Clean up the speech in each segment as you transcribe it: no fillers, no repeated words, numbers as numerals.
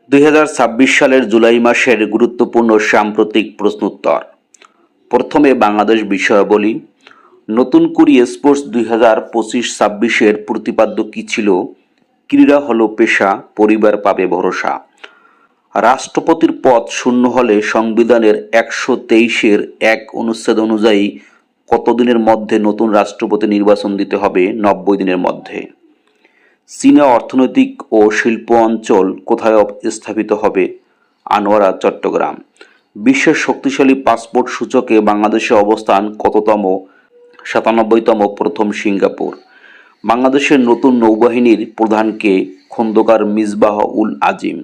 2026 সালের জুলাই মাসের গুরুত্বপূর্ণ সাম্প্রতিক প্রশ্নোত্তর। প্রথমে বাংলাদেশ বিষয়াবলী। নতুন কুড়ি স্পোর্টস 2025-26 প্রতিপাদ্য কী ছিল? ক্রীড়া হলো পেশা, পরিবার পাবে ভরসা। রাষ্ট্রপতির পদ শূন্য হলে সংবিধানের 123-1 অনুচ্ছেদ অনুযায়ী কতদিনের মধ্যে নতুন রাষ্ট্রপতি নির্বাচন দিতে হবে? 90 দিনের মধ্যে। চীনা অর্থনৈতিক ও শিল্প অঞ্চল কোথায় স্থাপিত হবে? আনোয়ারা, চট্টগ্রাম। বিশ্বের শক্তিশালী পাসপোর্ট সূচকে বাংলাদেশের অবস্থান কততম? 97তম। প্রথম সিঙ্গাপুর। বাংলাদেশের নতুন নৌবাহিনীর প্রধানকে? খন্দকার মিসবাহ উল আজিম।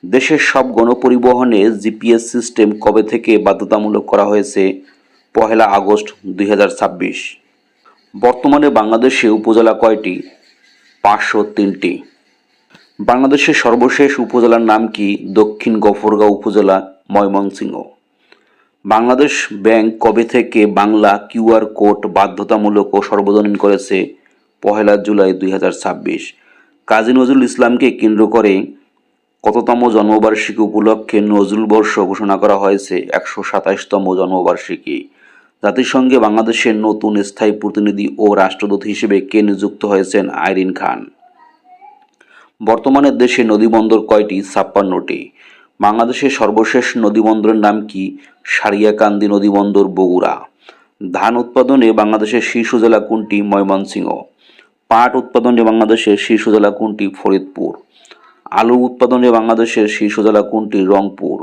দেশের সব গণপরিবহনে জিপিএস সিস্টেম কবে থেকে বাধ্যতামূলক করা হয়েছে? 1 আগস্ট 2026। বর্তমানে বাংলাদেশে উপজেলা কয়টি? 503টি। বাংলাদেশের সর্বশেষ উপজেলার নাম কি? দক্ষিণ গফরগাঁও উপজেলা, ময়মনসিংহ। বাংলাদেশ ব্যাংক কবে থেকে বাংলা কিউআর কোড বাধ্যতামূলক ও সর্বজনীন করেছে? 1 জুলাই 2026। কাজী নজরুল ইসলামকে কেন্দ্র করে কততম জন্মবার্ষিকী উপলক্ষে নজরুল বর্ষ ঘোষণা করা হয়েছে? 127তম জন্মবার্ষিকী। জাতিসংঘে বাংলাদেশের নতুন স্থায়ী প্রতিনিধি ও রাষ্ট্রদূত হিসেবে কে নিযুক্ত হয়েছেন? আইরিন খান। বর্তমানে দেশে নদীবন্দর কয়টি? 56টি। বাংলাদেশের সর্বশেষ নদীবন্দরের নাম কি? সারিয়াকান্দি নদীবন্দর, বগুড়া। ধান উৎপাদনে বাংলাদেশের শীর্ষ জেলা কোনটি? ময়মনসিংহ। পাট উৎপাদনে বাংলাদেশের শীর্ষ জেলা কোনটি? ফরিদপুর। আলু উৎপাদনে বাংলাদেশের শীর্ষ জেলা কোনটি? রংপুর।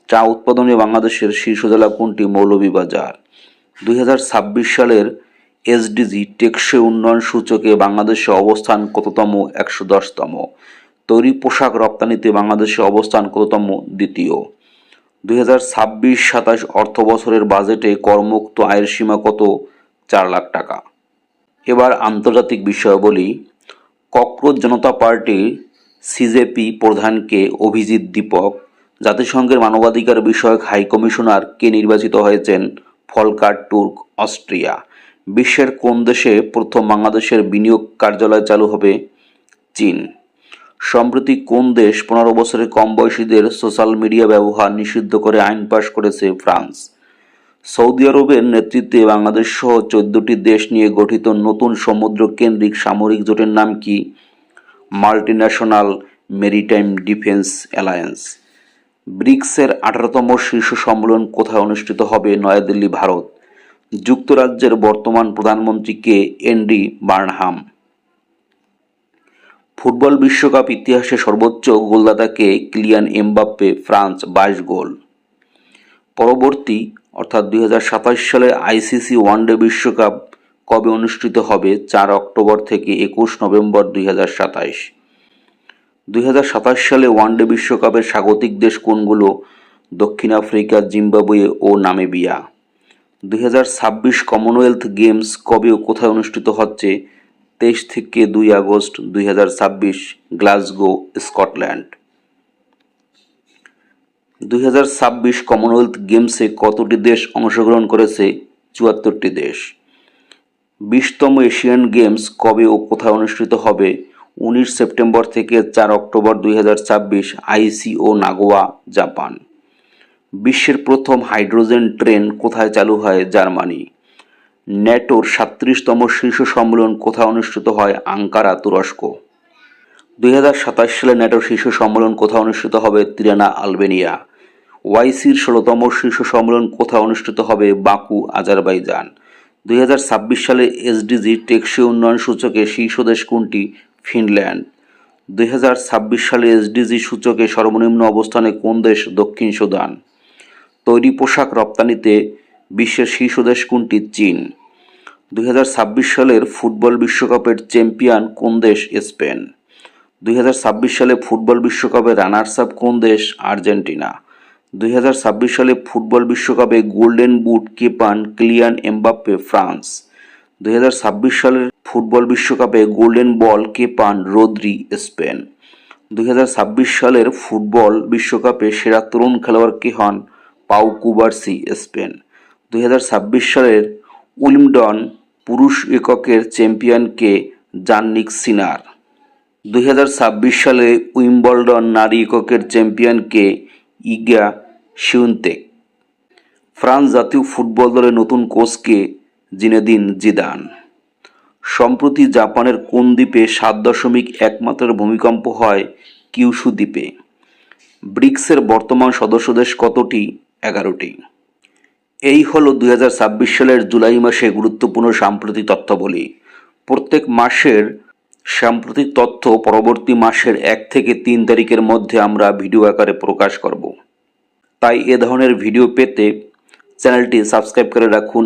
চা উৎপাদনে বাংলাদেশের শীর্ষ জেলা কোনটি? মৌলভীবাজার। 2026 সালের এসডিজি টেকসই উন্নয়ন সূচকে বাংলাদেশের অবস্থান কততম? 110তম। তৈরি পোশাক রপ্তানিতে বাংলাদেশের অবস্থান কততম? দ্বিতীয়। 2026-27 অর্থ বছরের বাজেটে করমুক্ত আয়ের সীমা কত? 4 লাখ টাকা। এবার আন্তর্জাতিক বিষয়াবলী। ককরোচ জনতা পার্টির সিজেপি প্রধানকে? অভিজিৎ দীপক। জাতিসংঘের মানবাধিকার বিষয়ক হাই কমিশনার কে নির্বাচিত হয়েছেন? Falkirk Türk, Austria. বিশ্বের কোন দেশে প্রথম বাংলাদেশের বিনিয়োগ কার্যালয় চালু হবে? চীন। সম্প্রতি কোন দেশ 15 বছরের কম বয়সীদের সোশ্যাল মিডিয়া ব্যবহার নিষিদ্ধ করে আইন পাশ করেছে? ফ্রান্স। সৌদি আরবের নেতৃত্বে বাংলাদেশ সহ 14টি দেশ নিয়ে গঠিত নতুন সমুদ্র কেন্দ্রিক সামরিক জোটের নাম কি? Multinational maritime defence alliance. ব্রিক্সের 18তম শীর্ষ সম্মেলন কোথায় অনুষ্ঠিত হবে? নয়াদিল্লি, ভারত। যুক্তরাজ্যের বর্তমান প্রধানমন্ত্রী কে? এন্ডি বার্নহাম। ফুটবল বিশ্বকাপ ইতিহাসে সর্বোচ্চ গোলদাতা কে? কিলিয়ান এমবাপ্পে, ফ্রান্স, 22 গোল। পরবর্তী অর্থাৎ 2027 সালে আইসিসি ওয়ানডে বিশ্বকাপ কবে অনুষ্ঠিত হবে? 4 অক্টোবর থেকে 21 নভেম্বর 2027। 2027 সালে ওয়ানডে বিশ্বকাপের স্বাগতিক দেশ কোনগুলো? দক্ষিণ আফ্রিকা, জিম্বাবুয়ে ও নামিবিয়া। 2026 কমনওয়েলথ গেমস কবে ও কোথায় অনুষ্ঠিত হচ্ছে? 23 থেকে 2 আগস্ট 2026, গ্লাসগো, স্কটল্যান্ড। 2026 কমনওয়েলথ গেমসে কতটি দেশ অংশগ্রহণ করেছে? 74টি দেশ। 20তম এশিয়ান গেমস কবে ও কোথায় অনুষ্ঠিত হবে? 19 সেপ্টেম্বর থেকে 4 অক্টোবর 2026, আইসিও, নাগোয়া, জাপান। বিশ্বের প্রথম হাইড্রোজেন ট্রেন কোথায় চালু হয়? জার্মানি। ন্যাটোর 37তম শীর্ষ সম্মেলন কোথায় অনুষ্ঠিত হয়? আঙ্কারা, তুরস্ক। 2027 সালে ন্যাটোর শীর্ষ সম্মেলন কোথায় অনুষ্ঠিত হবে? Tirana, Albania. ওয়াইসির 16তম শীর্ষ সম্মেলন কোথায় অনুষ্ঠিত হবে? Baku, Azerbaijan. 2026 সালে এসডিজি টেকসই উন্নয়ন সূচকে শীর্ষ দেশ কোনটি? ফিনল্যান্ড। 2026 সালে এসডিজি সূচকে সর্বনিম্ন অবস্থানে কোন দেশ? দক্ষিণ সুদান। তৈরি পোশাক রপ্তানিতে বিশ্বের শীর্ষ দেশ কোনটি? চীন। 2026 সালের ফুটবল বিশ্বকাপের চ্যাম্পিয়ন কোন দেশ? স্পেন। 2026 সালে ফুটবল বিশ্বকাপে রানার্স আপ কোন দেশ? আর্জেন্টিনা। 2026 সালে ফুটবল বিশ্বকাপে গোল্ডেন বুট কে পান? Kylian Mbappe, France. 2026 সালের ফুটবল বিশ্বকাপে গোল্ডেন বল কে পান? Rodri, Spain. 2026 সালের ফুটবল বিশ্বকাপে সেরা তরুণ খেলোয়াড় কে হন? পাউ কুবার্সি, স্পেন। 2026 সালের উইম্বলডন পুরুষ এককের চ্যাম্পিয়ন কে? জাননিক সিনার। 2026 সালে উইম্বলডন নারী এককের চ্যাম্পিয়নকে ইগা শিউনতেক। ফ্রান্স জাতীয় ফুটবল দলের নতুন কোচকে জিনেদিন জিদান। সম্প্রতি জাপানের কোন দ্বীপে 7.1 মাত্রার ভূমিকম্প হয় কিউশু দ্বীপে। ব্রিক্সের বর্তমান সদস্য দেশ কতটি? 11টি। এই হলো 2026 সালের জুলাই মাসে গুরুত্বপূর্ণ সাম্প্রতিক তথ্যাবলী। প্রত্যেক মাসের সাম্প্রতিক তথ্য পরবর্তী মাসের 1 থেকে 3 তারিখের মধ্যে আমরা ভিডিও আকারে প্রকাশ করব। তাই এ ধরনের ভিডিও পেতে চ্যানেলটি সাবস্ক্রাইব করে রাখুন।